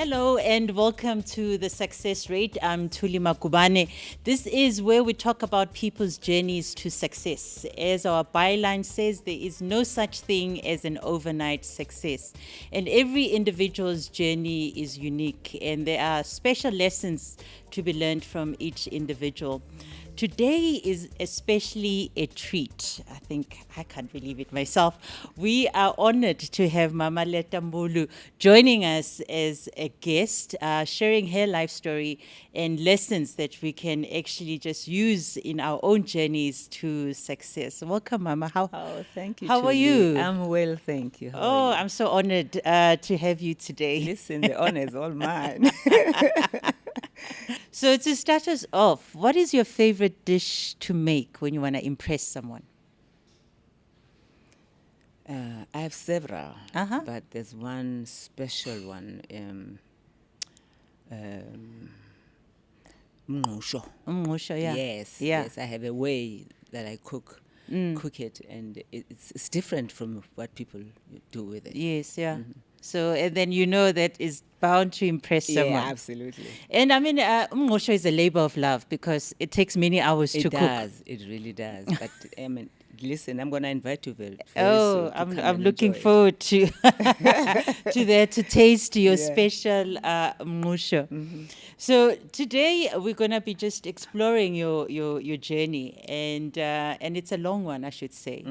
Hello and welcome to the Success Rate. I'm Thuli Magubane. This is where we talk about people's journeys to success. As our byline says, there is no such thing as an overnight success. And every individual's journey is unique, and there are special lessons to be learned from each individual. Today is especially a treat. I think I can't believe it myself. We are honored to have Mama Letta Mbulu joining us as a guest, sharing her life story and lessons that we can actually just use in our own journeys to success. Welcome, Mama. Oh, thank you. How are Julie. you? I'm well, thank you. How are you? I'm so honored to have you today. Listen, the honor is all mine. So to start us off, what is your favorite dish to make when you want to impress someone? I have several, Uh-huh. but there's one special one. Mngqusho. Musha, yeah. Yes, Yeah. yes. I have a way that I cook it, and it's different from what people do with it. Yes, yeah. So, and then you know that is bound to impress someone. Yeah, absolutely. And I mean, umngqusho is a labor of love because it takes many hours It to cook. does. It really does. But I mean, listen, I'm going to invite you very Oh, soon to come I'm and looking enjoy it. forward to to that, to taste your Yeah. special umngqusho. So today we're gonna be just exploring your journey, and it's a long one, I should say.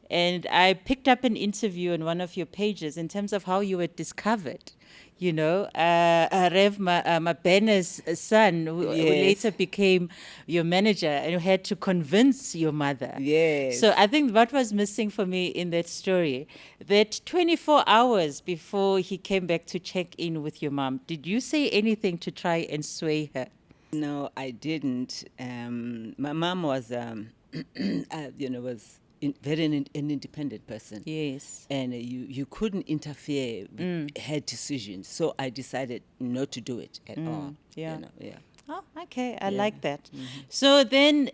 And I picked up an interview on one of your pages in terms of how you were discovered. You know, Rev Mabene's son, who Yes. later became your manager, and you had to convince your mother. Yes. So I think what was missing for me in that story, that 24 hours before he came back to check in with your mom, did you say anything to try and sway her? No, I didn't. My mom was, was an independent person. Yes. And you couldn't interfere with her decisions. So I decided not to do it at all. yeah. Yeah. Oh, okay. I Yeah. like that. So then,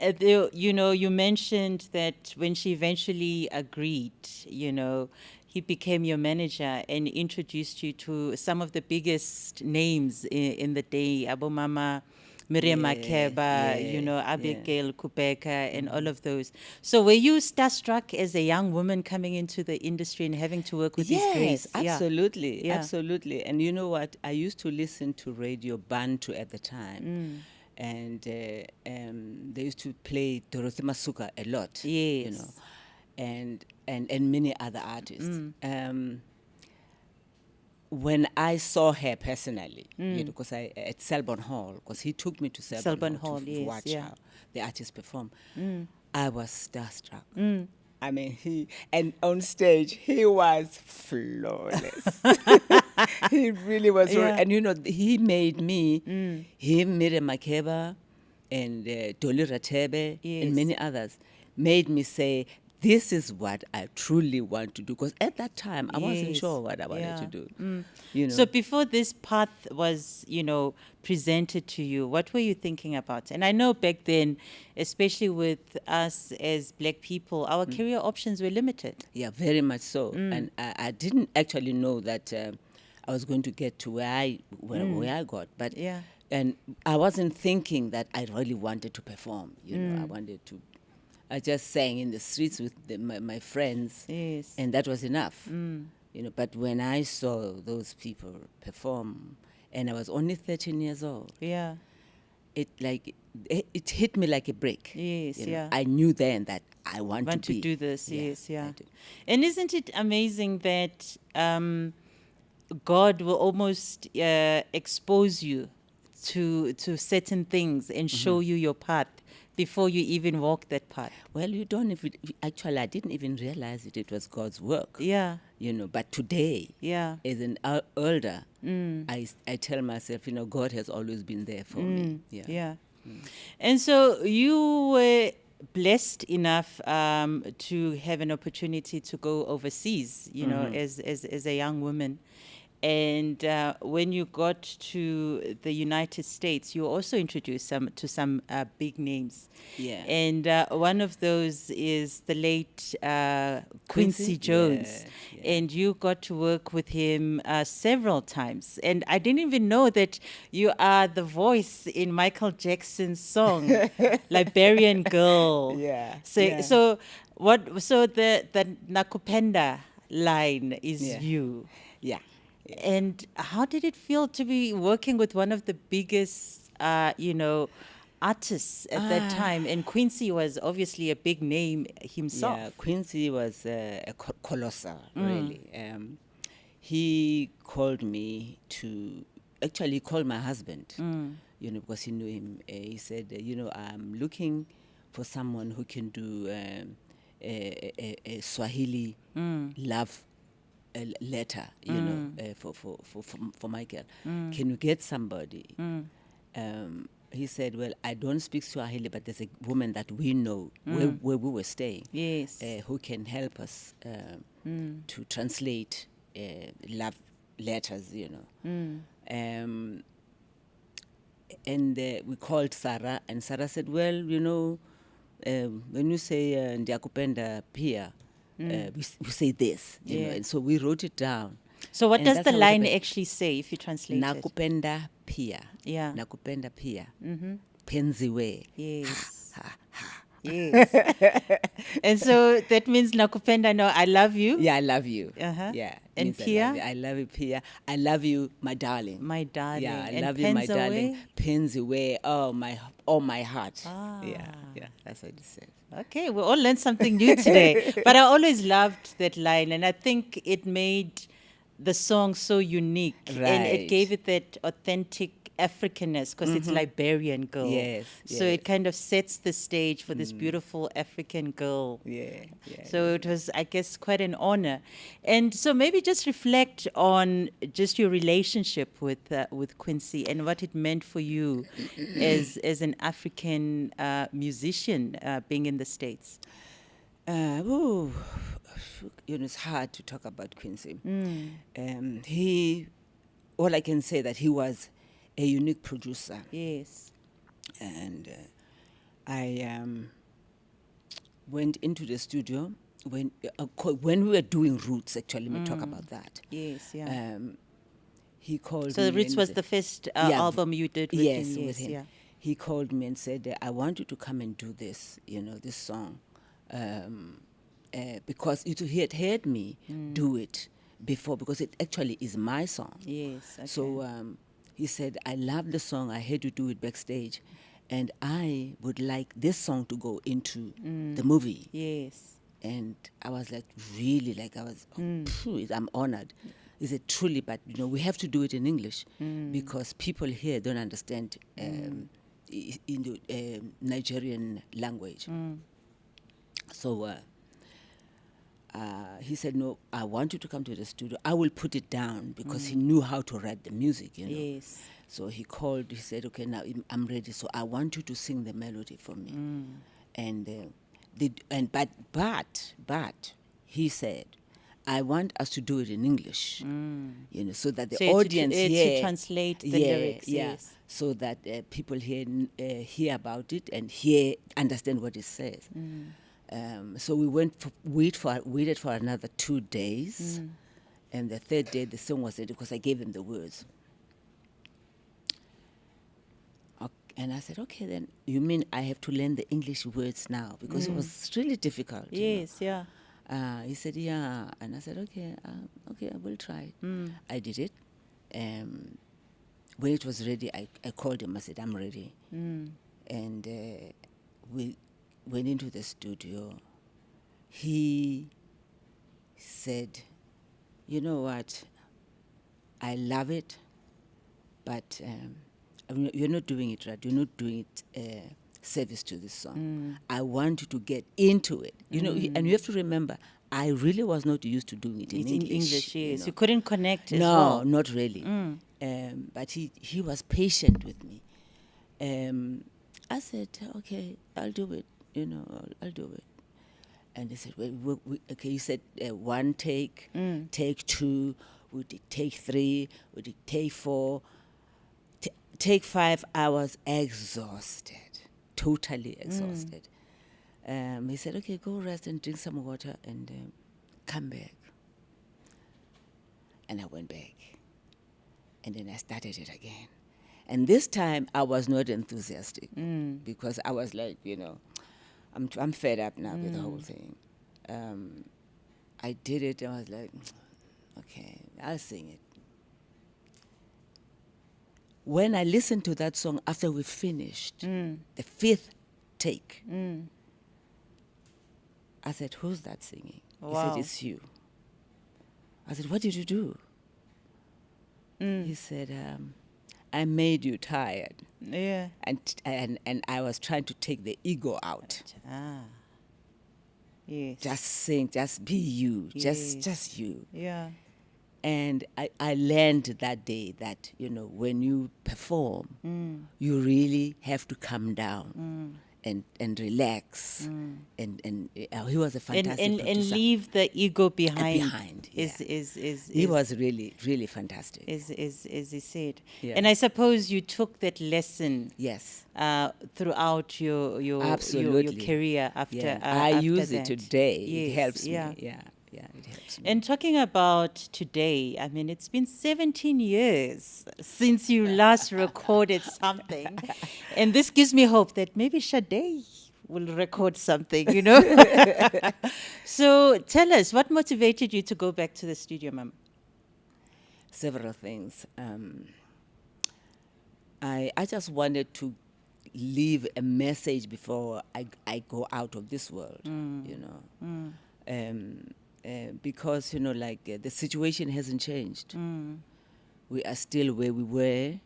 you mentioned that when she eventually agreed, he became your manager and introduced you to some of the biggest names in the day, Abu Mama, Miriam Yeah, Makeba, yeah, Abigail Kubeka, and all of those. So were you starstruck as a young woman coming into the industry and having to work with these Yes, greats? Yeah. absolutely, Yeah. absolutely. And you know what? I used to listen to Radio Bantu at the time, and they used to play Dorothy Masuka a lot. Yes. And many other artists. When I saw her personally, because I at Selborne Hall, because he took me to Selborne Selborne Hall, to yes, watch yeah. how the artists perform. I was starstruck. I mean, and on stage he was flawless. He really was, Yeah. and he made me, him, Miriam Makeba, and Dolly Ratebe, Yes. and many others, made me say, this is what I truly want to do. Because at that time, I wasn't Yes. sure what I wanted Yeah. to do. So before this path was, presented to you, what were you thinking about? And I know back then, especially with us as black people, our career options were limited. Yeah, very much so. And I didn't actually know that I was going to get to where I got. But Yeah. and I wasn't thinking that I really wanted to perform. I just sang in the streets with my friends, Yes. and that was enough. But when I saw those people perform, and I was only 13 years old, Yeah. it hit me like a brick. Yes, yeah. I knew then that I want To be. do this, yes, I yeah. do. And isn't it amazing that God will almost expose you to certain things and show you your path before you even walk that path? Well, you don't even, actually, I didn't even realize it was God's work. Yeah, But today, yeah. as an elder, I tell myself, God has always been there for me. Yeah. And so you were blessed enough to have an opportunity to go overseas, as a young woman. And when you got to the United States, you were also introduced to some big names. Yeah. And one of those is the late Quincy Quincy? Jones. Yeah, yeah. And you got to work with him several times. And I didn't even know that you are the voice in Michael Jackson's song, Liberian Girl. Yeah, So, yeah. so the Nakupenda line is Yeah. you. Yeah. Yeah. And how did it feel to be working with one of the biggest, artists at that time? And Quincy was obviously a big name himself. Yeah, Quincy was a colossal, really. He called me to, actually he called my husband, because he knew him. He said, I'm looking for someone who can do a Swahili love letter, for Michael. Can you get somebody? He said, well, I don't speak Swahili, but there's a woman that we know where we were staying, Yes. who can help us to translate love letters, and we called Sarah, and Sarah said, well, when you say Ndiakupenda Pia, we say this, Yeah. and so we wrote it down. So what And does that's the how it line happened. actually say if you translate it? Nakupenda Pia. Yeah. Nakupenda Pia. Penziwe. Yes. Yes. And so that means Nakupenda, no, I love you. Yeah, I love you. Uh-huh. Yeah. And means Pia? I love you, Pia. I love you, my darling. My darling. Yeah, I And love you, my Penza darling. way? Penziwe. Oh, my heart. Ah. Yeah, that's what it says. Okay, we all learned something new today. But I always loved that line, and I think it made the song so unique. And it Right. gave it that authentic Africanness because it's Liberian Girl. Yes, So yes. it kind of sets the stage for this beautiful African girl. Yeah. So it was, I guess, quite an honor. And so maybe just reflect on just your relationship with Quincy and what it meant for you as an African musician being in the States. It's hard to talk about Quincy. All I can say that he was a unique producer. Yes. And I went into the studio when we were doing Roots. Actually, let me talk about that. Yes, yeah. He called So me. the Roots and was said- the first Yeah, album you did with yes, him. Yes, with him. yeah. He called me and said, I want you to come and do this, this song. Because he had heard me do it before, because it actually is my song. Yes, okay. So he said, I love the song. I heard you do it backstage. And I would like this song to go into the movie. Yes. And I was like, really? I'm honored. He said, truly, but we have to do it in English because people here don't understand Nigerian language. So he said, no, I want you to come to the studio. I will put it down because he knew how to write the music, Yes. So he called, he said, okay, now I'm ready. So I want you to sing the melody for me. But he said, I want us to do it in English, so that the So audience to here translate the lyrics, yes. so that people here hear about it and understand what it says. So we waited for another 2 days, and the third day the song was ready because I gave them the words. And I said, okay, then you mean I have to learn the English words now? Because it was really difficult. Yes, yeah. He said, yeah. And I said, okay, I will try. I did it. When it was ready, I called him. I said, I'm ready. And we went into the studio. He said, you know what? I love it, but you're not doing it right. You're not doing it service to this song. I want you to get into it. And you have to remember, I really was not used to doing it in It's English. in English, yes. know. You couldn't connect as No, well. not really. But he was patient with me. I said, okay, I'll do it. I'll do it. And he said, okay, he said one take, take two. we did take 3, we did take 4, take 5 hours, exhausted, totally exhausted. He said, okay, go rest and drink some water and come back. And I went back. And then I started it again. And this time I was not enthusiastic because I was like, I'm fed up now with the whole thing. I did it and I was like, okay, I'll sing it. When I listened to that song after we finished, the 5th take, I said, who's that singing? He said, it's you. I said, what did you do? He said, I made you tired. Yeah. And I was trying to take the ego out. Yes. Just sing, just be you, just you. Yeah. And I learned that day that, when you perform, you really have to come down and relax. And he was a fantastic producer. And leave the ego behind. Yeah. Is he was really, really fantastic. As he said. Yeah. And I suppose you took that lesson Yes. Throughout your Absolutely. your career after Yeah. after I use that. it today. Yes, It helps yeah. me. Yeah, it helps me. And talking about today, I mean, it's been 17 years since you last recorded something. And this gives me hope that maybe Sade will record something, So tell us, what motivated you to go back to the studio, Mama? Several things. I just wanted to leave a message before I go out of this world, because the situation hasn't changed. We are still where we were.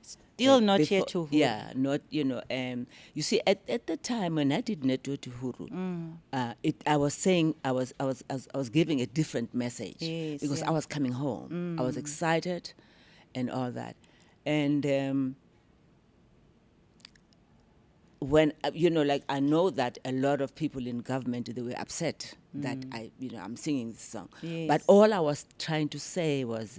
Still not before, here to Huru. Yeah, not you see, at the time when I did Network to Huru, I was saying I was giving a different message, Yes, because yeah. I was coming home. I was excited, and all that, and when I know that a lot of people in government, they were upset that I'm singing this song. Yes. But all I was trying to say was,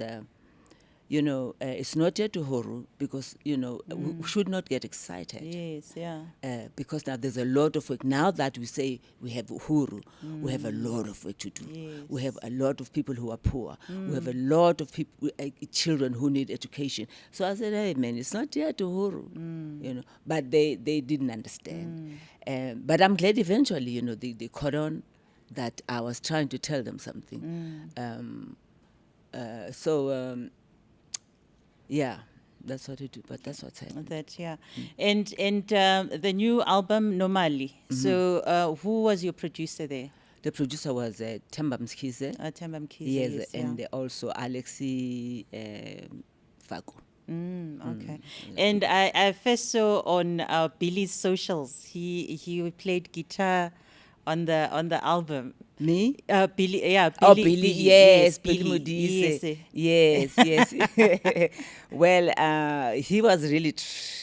it's not yet to Huru, because we should not get excited. Yes, yeah. Because now there's a lot of work. Now that we say we have Huru, we have a lot of work to do. Yes. We have a lot of people who are poor. We have a lot of people, children who need education. So I said, hey man, it's not yet to Huru, But they didn't understand. But I'm glad eventually, they caught on that I was trying to tell them something. Yeah, that's what it do. But that's what's happening. That, yeah. And the new album, Normally. So who was your producer there? The producer was Themba Mkhize. Themba Mkhize, Yes, yeah. and also Alexi Faku. Okay. And I first saw on Billy's socials, he played guitar on the album. Me? Billy, yeah. Oh, Billy, yes, Billy Modise. Yes. Well, he was really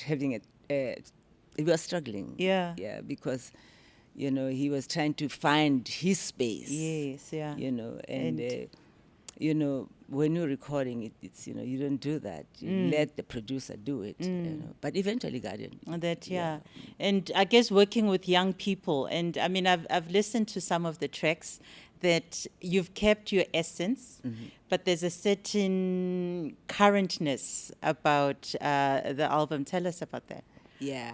having he was struggling. Yeah. Yeah, because, he was trying to find his space. Yes, yeah. And when you're recording it's you don't do that. You let the producer do it. But eventually got it. That, yeah. And I guess working with young people, and I mean, I've listened to some of the tracks that you've kept your essence, but there's a certain currentness about the album. Tell us about that. Yeah.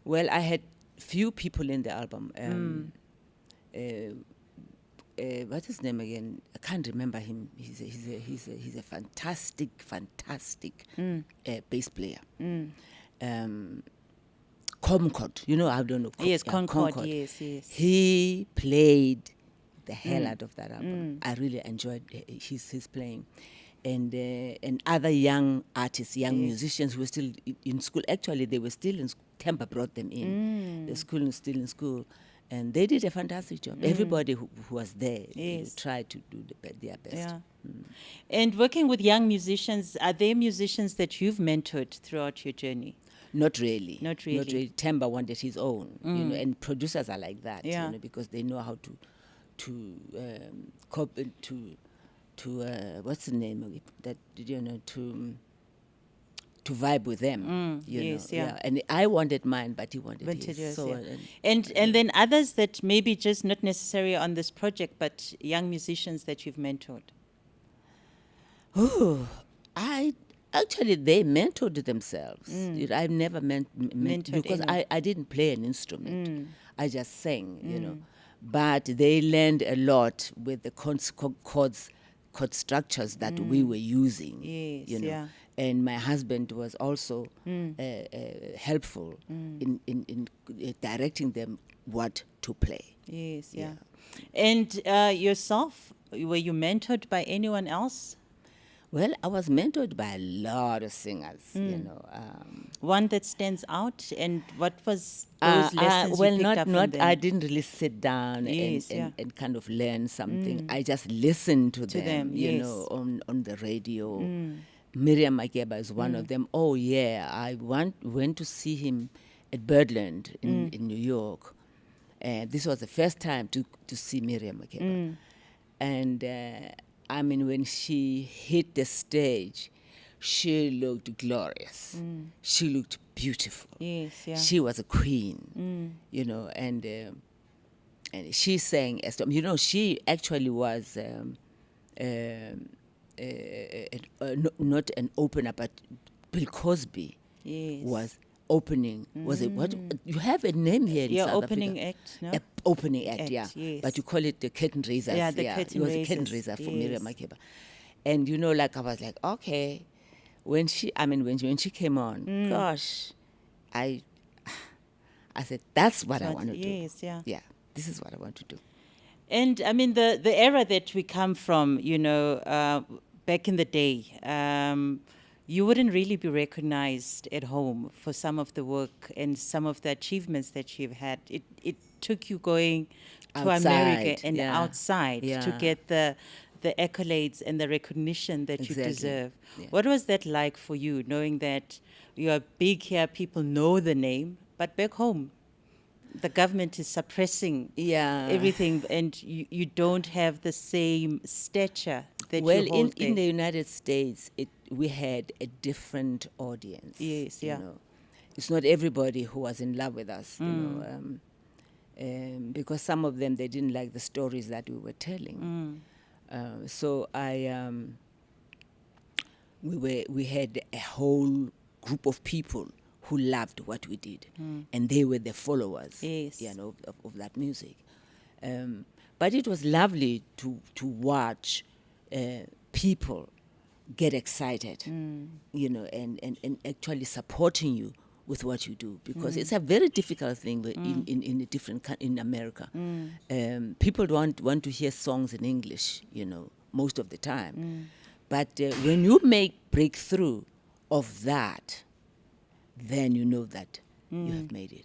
Well, I had few people in the album. What's his name again? I can't remember him. He's a fantastic bass player. Concord, I don't know. Yes, Concord. Yes. He played the hell out of that album. I really enjoyed his playing. And other young artists, young musicians who were still in school. Actually, they were still in school. Themba brought them in. The school was still in school. And they did a fantastic job. Everybody who was there tried to do their best. Yeah. And working with young musicians, are they musicians that you've mentored throughout your journey? Not really. Not really. Themba wanted his own, and producers are like that, Yeah. because they know how to cope and to what's the name of it? That, to vibe with them. Yes, yeah. And I wanted mine, but he wanted Vintage his. years, So yeah. And then others that maybe just not necessarily on this project, but young musicians that you've mentored. I actually, they mentored themselves. I've never Mentored because anyone. I didn't play an instrument. I just sang. But they learned a lot with the chord structures that we were using. Yes, yeah. And my husband was also helpful in directing them what to play. Yes, yeah. And yourself, were you mentored by anyone else? Well, I was mentored by a lot of singers. One that stands out, and what was those lessons well, you picked up from not. them? I didn't really sit down Yes, yeah. and kind of learn something. I just listened to them, yes. on the radio. Miriam Makeba is one of them. Oh yeah, I went to see him at Birdland in New York. And this was the first time to see Miriam Makeba. And I mean, when she hit the stage, she looked glorious. She looked beautiful. Yes, yeah. She was a queen, and she sang as she actually was not an opener, but Bill Cosby Yes. was opening. Was it what you have a name here in Yeah, South opening Africa? act, no? Opening act, Act, yeah. yes. But you call it the curtain raisers. Yeah, the curtain it was a curtain raisers, raiser for yes. Miriam Makeba. And I was like, okay. When she came on, gosh, I said, that's what I want to do. Yes, yeah. Yeah, this is what I want to do. And I mean, the era that we come from, back in the day, you wouldn't really be recognized at home for some of the work and some of the achievements that you've had. It took you going to Outside, America and yeah. outside to Yeah. get the accolades and the recognition that you Exactly. deserve. Yeah. What was that like for you, knowing that you are big here, people know the name, but back home, the government is suppressing Yeah. everything, and you don't have the same stature that Well, you hold in the there. United States, we had a different audience. Yes, yeah. It's not everybody who was in love with us, because some of them, they didn't like the stories that we were telling. So we had a whole group of people who loved what we did, and they were the followers, Yes. of that music. But it was lovely to watch people get excited, and actually supporting you with what you do, because it's a very difficult thing in a different in America. People don't want to hear songs in English, most of the time. But when you make breakthrough of that, then you know that you have made it.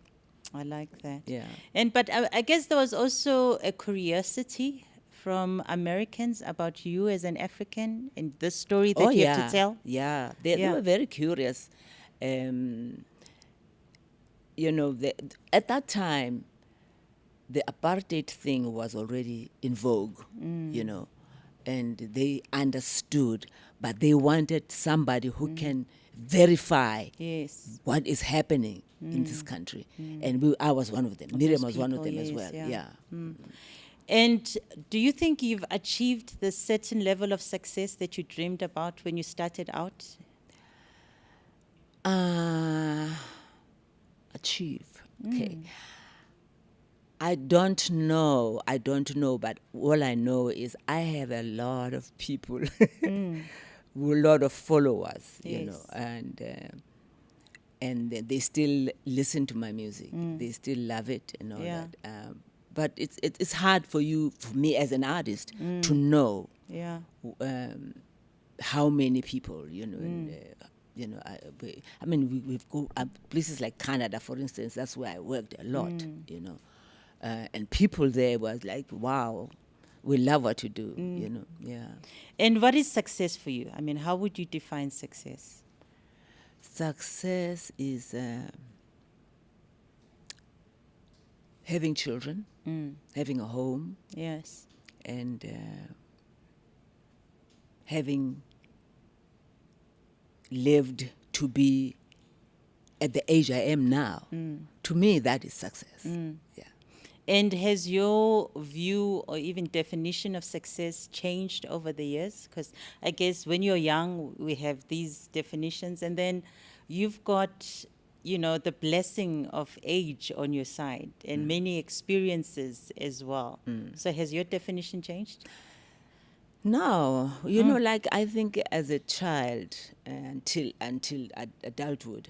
I like that. Yeah. But I guess there was also a curiosity from Americans about you as an African and the story that you have to tell. Yeah, they were very curious. At that time, the apartheid thing was already in vogue, and they understood, but they wanted somebody who can verify Yes. what is happening in this country. And I was one of them. Miriam those was one of people, them as yes, well. yeah. Yeah. And do you think you've achieved the certain level of success that you dreamed about when you started out? Achieve. Okay. I don't know, but all I know is I have a lot of people, a lot of followers, Yes. and they still listen to my music. They still love it and all Yeah. that. But it's hard for me as an artist, to know Yeah. how many people, I mean, we've go places like Canada, for instance. That's where I worked a lot, and people there was like, wow, we love what you do, yeah. And what is success for you? I mean, how would you define success? Success is having children, having a home, Yes. and having lived to be at the age I am now, to me, that is success. Yeah. And has your view or even definition of success changed over the years? Because I guess when you're young, we have these definitions, and then you've got, the blessing of age on your side and many experiences as well. So has your definition changed? No, like I think as a child until adulthood,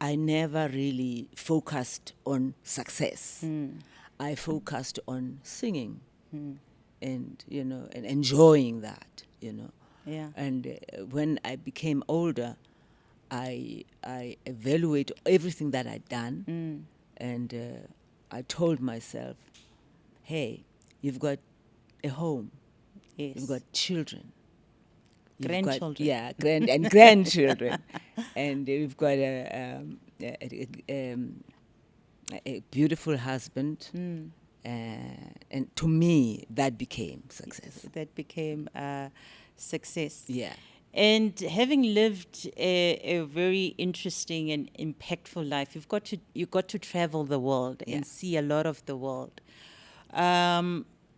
I never really focused on success. I focused on singing and, and enjoying that, Yeah. And when I became older, I evaluate everything that I'd done. And I told myself, hey, you've got a home. Yes. You've got children. You've got- Grandchildren. and grandchildren. And we've got a beautiful husband. And to me, that became success. That became success. Yeah. And having lived a very interesting and impactful life, you got to travel the world Yeah. and see a lot of the world.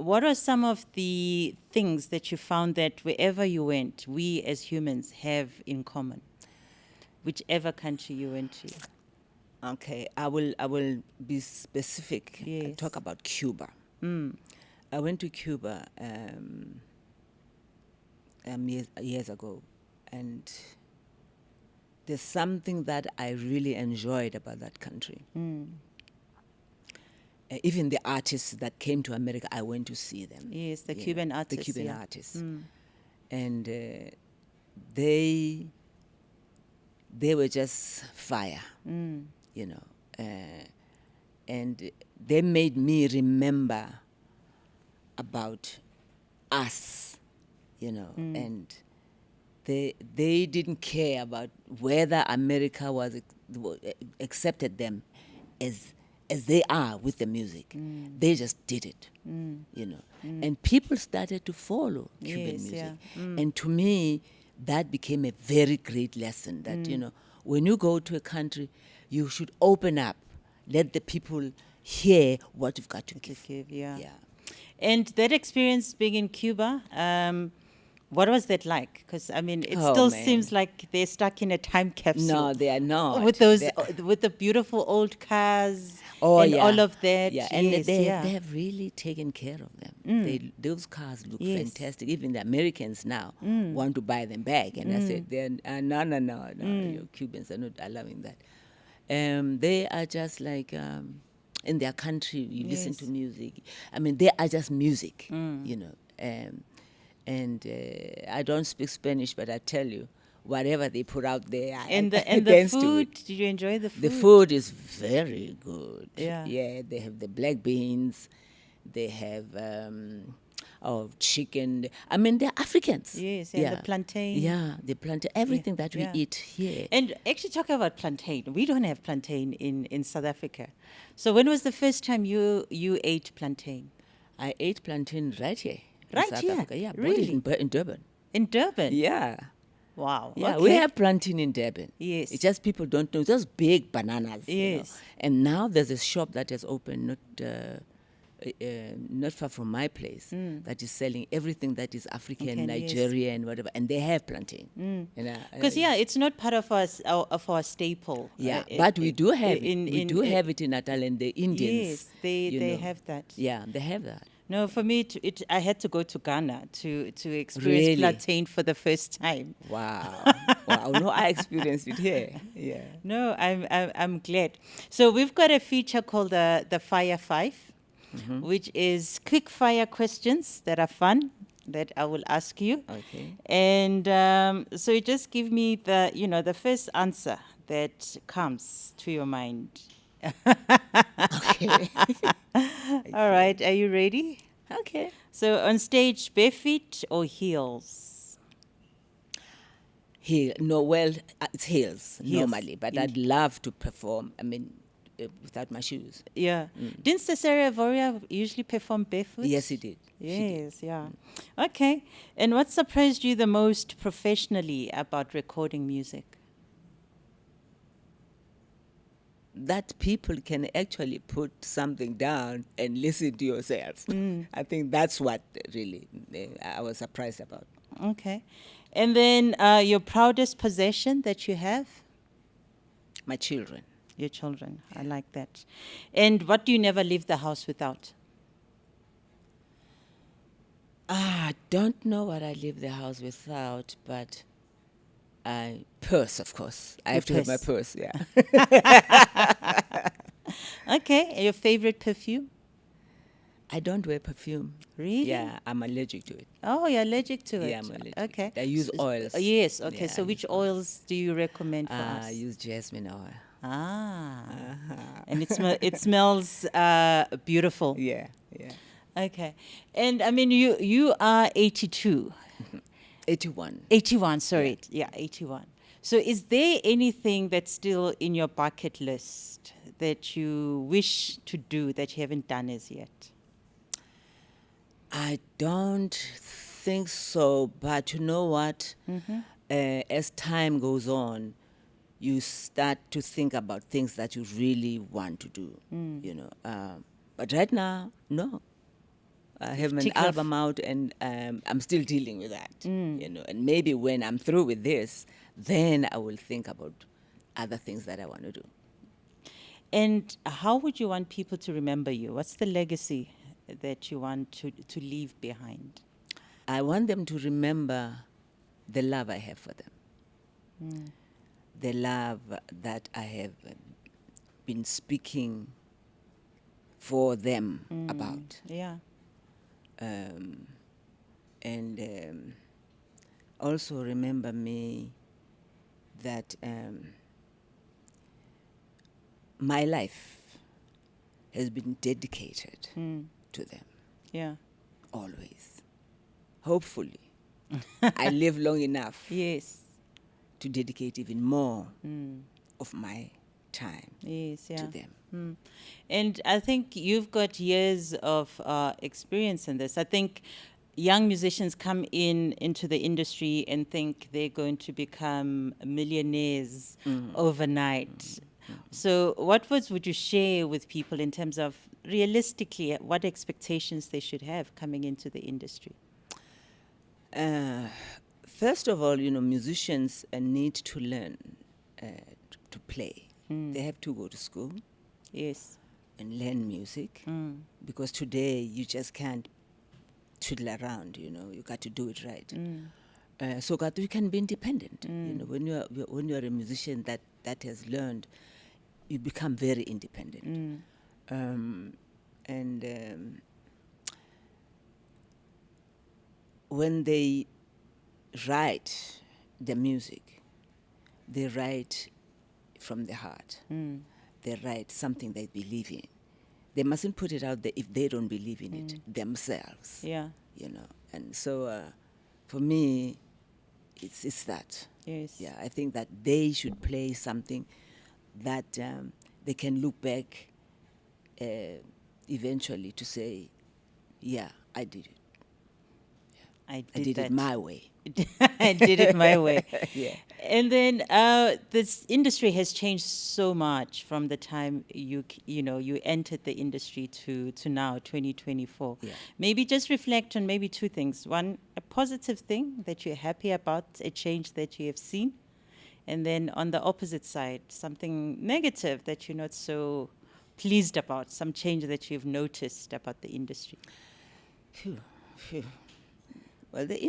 What are some of the things that you found that wherever you went, we as humans have in common? Whichever country you went to. Okay, I will be specific. Yes. I'll talk about Cuba. I went to Cuba years ago, and there's something that I really enjoyed about that country. Even the artists that came to America, I went to see them. Yes, the you Cuban know, artists, The Cuban yeah. artists. And they were just fire, and they made me remember about us, and they didn't care about whether America accepted them as they are with the music. They just did it, and people started to follow Cuban Yes, music. yeah. And to me, that became a very great lesson that, when you go to a country, you should open up, let the people hear what you've got to give. Yeah. Yeah. And that experience being in Cuba, what was that like? Because it Oh, still man. seems like they're stuck in a time capsule. No, they are not. With those, They're- with the beautiful old cars Oh, and yeah. all of that. Yeah, and Yes, they yeah. have really taken care of them. Those cars look Yes. fantastic. Even the Americans now want to buy them back. And I said, no, you Cubans are not allowing that. They are just like, in their country, you listen Yes. to music. They are just music, and I don't speak Spanish, but I tell you, whatever they put out there, And I the dance to food, it. did you enjoy the food? The food is very good. Yeah. Yeah, they have the black beans. They have chicken. They're Africans. Yes, and the plantain. Yeah, the plantain. Everything that we yeah. eat here. And actually, talking about plantain, we don't have plantain in South Africa. So when was the first time you ate plantain? I ate plantain right here. in Right South here? Africa. Yeah, bought Really? it in Durban. In Durban? Yeah. Wow. Yeah, okay. we have plantain in Durban. Yes. It's just people don't know. Just big bananas. Yes. And now there's a shop that has opened not far from my place that is selling everything that is African, Okay, yes. Nigerian, whatever, and they have plantain. Because it's not part of our staple. Yeah, but we do have it. We do in- have it in Natal, and the Indians. Yes, they have that. Yeah, they have that. No, for me, I had to go to Ghana to experience Really? plantain for the first time. Wow. Wow. No, I experienced it here. Yeah. No, I'm glad. So we've got a feature called the Fire Five, which is quick fire questions that are fun that I will ask you. Okay. And so you just give me the first answer that comes to your mind. Okay. All right, are you ready? Okay. So on stage, bare feet or heels? It's heels Heels. normally, but I'd love to perform. Without my shoes. Yeah. Didn't Cesarea Voria usually perform barefoot? Yes, he did. She did. Yes, yeah. Okay. And what surprised you the most professionally about recording music? That people can actually put something down and listen to yourself. I think that's what really I was surprised about. Okay. And then your proudest possession that you have? My children. Your children. I like that. And what do you never leave the house without? I don't know what I leave the house without, but purse, of course. I Your have to have my purse. purse, yeah. Okay. And your favorite perfume? I don't wear perfume. Really? Yeah, I'm allergic to it. Oh, you're allergic to it. Yeah, I'm allergic. Okay. I use oils. Yes. Okay. Yeah, So I which use oils do you recommend for I us? use jasmine oil. Ah. And it smells beautiful. Yeah, yeah. Okay. And I mean, you are 82. 81. 81, sorry. Yeah, 81. So is there anything that's still in your bucket list that you wish to do that you haven't done as yet? I don't think so, but you know what? As time goes on, you start to think about things that you really want to do, you know. But right now, no. I have an ticked off. album out, and I'm still dealing with that, you know. And maybe when I'm through with this, then I will think about other things that I want to do. And how would you want people to remember you? What's the legacy that you want to leave behind? I want them to remember the love I have for them, the love that I have been speaking for them about. Yeah. And also remember me that my life has been dedicated to them, Yeah. always. Hopefully, I live long enough Yes. to dedicate even more of my time Yes. Yeah. to them. And I think you've got years of experience in this. I think young musicians come into the industry and think they're going to become millionaires overnight. So what words would you share with people in terms of realistically what expectations they should have coming into the industry? First of all, you know, musicians need to learn to play. They have to go to school Yes. and learn music, because today you just can't twiddle around, you know. You got to do it right. So that you can be independent. You know, when you're a musician that has learned, you become very independent. When they write the music, they write from the heart. They write something they believe in. They mustn't put it out there if they don't believe in it themselves. Yeah. You know, and so for me, it's that. Yes. Yeah, I think that they should play something that they can look back eventually to say, yeah, I did it. I I did it my way. I did it my way. Yeah. And then this industry has changed so much from the time you entered the industry to now 2024. Yeah. Maybe just reflect on maybe two things. One, a positive thing that you're happy about, a change that you have seen, and then on the opposite side, something negative that you're not so pleased about, some change that you've noticed about the industry. Phew, phew. Well, the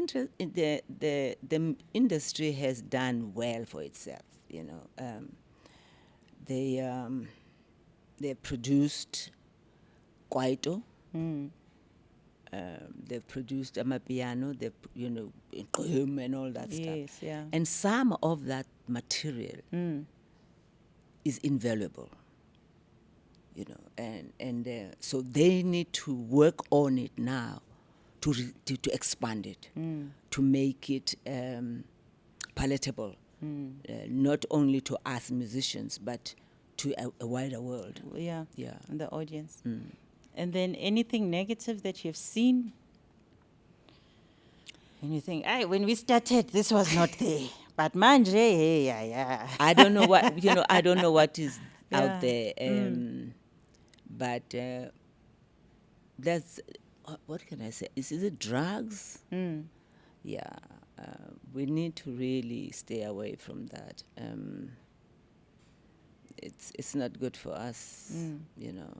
industry has done well for itself. You know, they produced kwaito. They've produced amapiano. And all that stuff. Yes, yeah. And some of that material is invaluable. You know, and so they need to work on it now to expand it, to make it palatable, not only to us musicians, but to a wider world. Yeah. Yeah. And the audience. And then anything negative that you've seen? And you think, hey, when we started, this was not there. But manje, hey, yeah. I don't know what I don't know what is Yeah. out there, but that's what can I say? Is it drugs? Yeah, we need to really stay away from that. It's not good for us, you know.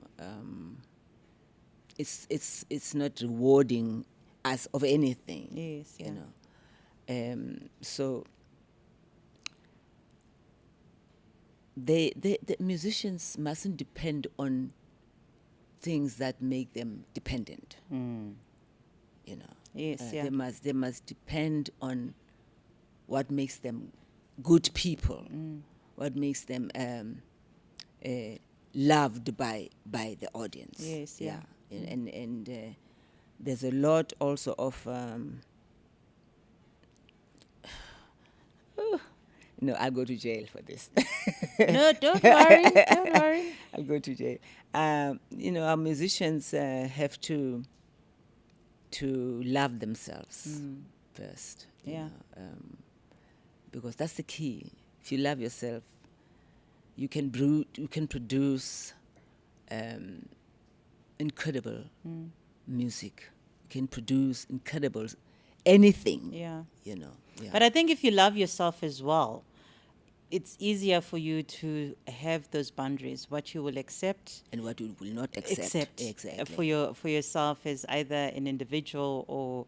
It's not rewarding us of anything. Yes, yeah. You know. So the musicians mustn't depend on things that make them dependent. You know. Yes, yeah. They must depend on what makes them good people, what makes them loved by the audience. Yes, yeah. And there's a lot also of no, I'll go to jail for this. No, don't worry, don't worry. I'll go to jail. You know, our musicians have to love themselves first. you Yeah. know, because that's the key. If you love yourself, you can produce incredible music. You can produce incredible anything. Yeah. You know. Yeah. But I think if you love yourself as well, it's easier for you to have those boundaries, what you will accept, and what you will not accept. Exactly. for yourself as either an individual or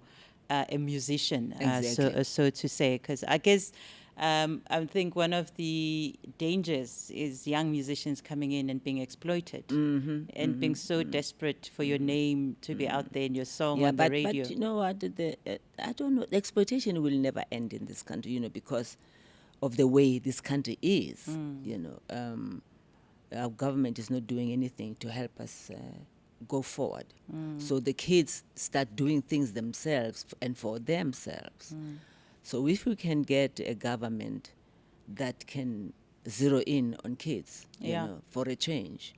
a musician, Exactly. so to say. Because I guess I think one of the dangers is young musicians coming in and being exploited and being so desperate for your name to be out there in your song on the radio. But you know what? I don't know. The exploitation will never end in this country, you know, because of the way this country is. You know, our government is not doing anything to help us go forward. So the kids start doing things themselves and for themselves. So if we can get a government that can zero in on kids, you know, for a change,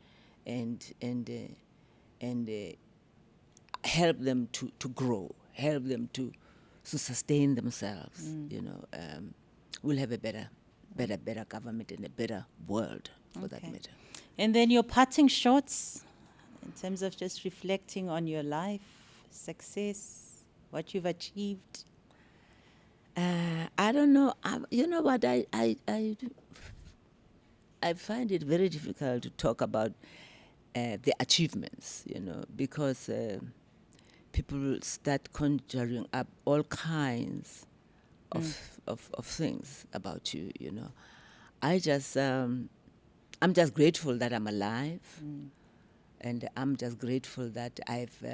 and help them to grow, help them to sustain themselves, you know, we'll have a better government and a better world for that matter. And then your parting shots in terms of just reflecting on your life, success, what you've achieved. I don't know. You know what? I find it very difficult to talk about the achievements, you know, because people start conjuring up all kinds of things about you, you know. I'm just grateful that I'm alive, and I'm just grateful that I've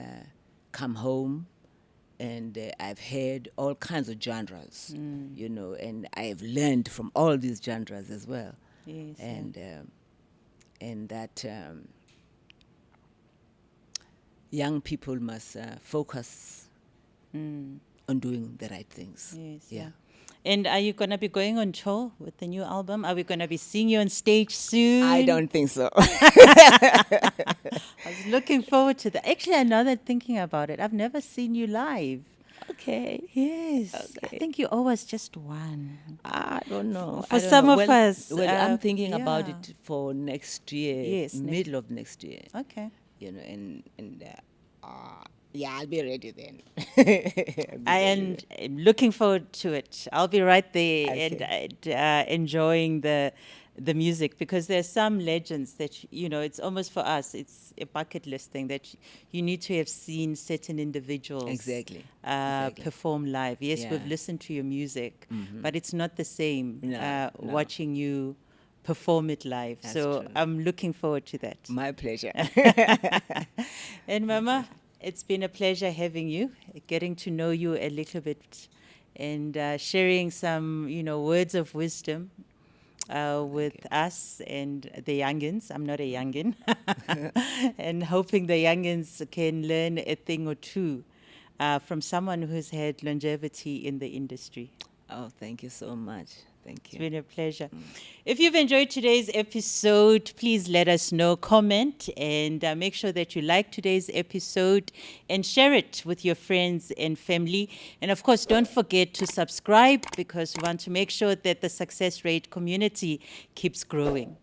come home. And I've heard all kinds of genres, you know, and I've learned from all these genres as well. Yes, And that young people must focus on doing the right things. Yes, yeah. And are you going to be going on tour with the new album? Are we going to be seeing you on stage soon? I don't think so. I was looking forward to that. Actually, now that thinking about it, I've never seen you live. Okay. Yes. Okay. I think you owe us just one. I don't know. For some of us. Well, I'm thinking about yeah. it for next year, Yes, middle of next year. Okay. You know, and yeah, I'll be ready then. I'm looking forward to it. I'll be right there Okay. and enjoying the music, because there's some legends that, you know, it's almost for us, it's a bucket list thing that you need to have seen certain individuals Exactly. perform live. Yes, Yeah. we've listened to your music, but it's not the same No. watching you perform it live. That's so true. I'm looking forward to that. My pleasure. And Mama, it's been a pleasure having you, getting to know you a little bit, and sharing some, you know, words of wisdom with us and the youngins. I'm not a youngin. And hoping the youngins can learn a thing or two from someone who's had longevity in the industry. Oh, thank you so much. Thank It's you. been a pleasure. If you've enjoyed today's episode, please let us know, comment, and make sure that you like today's episode and share it with your friends and family. And of course, don't forget to subscribe because we want to make sure that the Success Rate community keeps growing.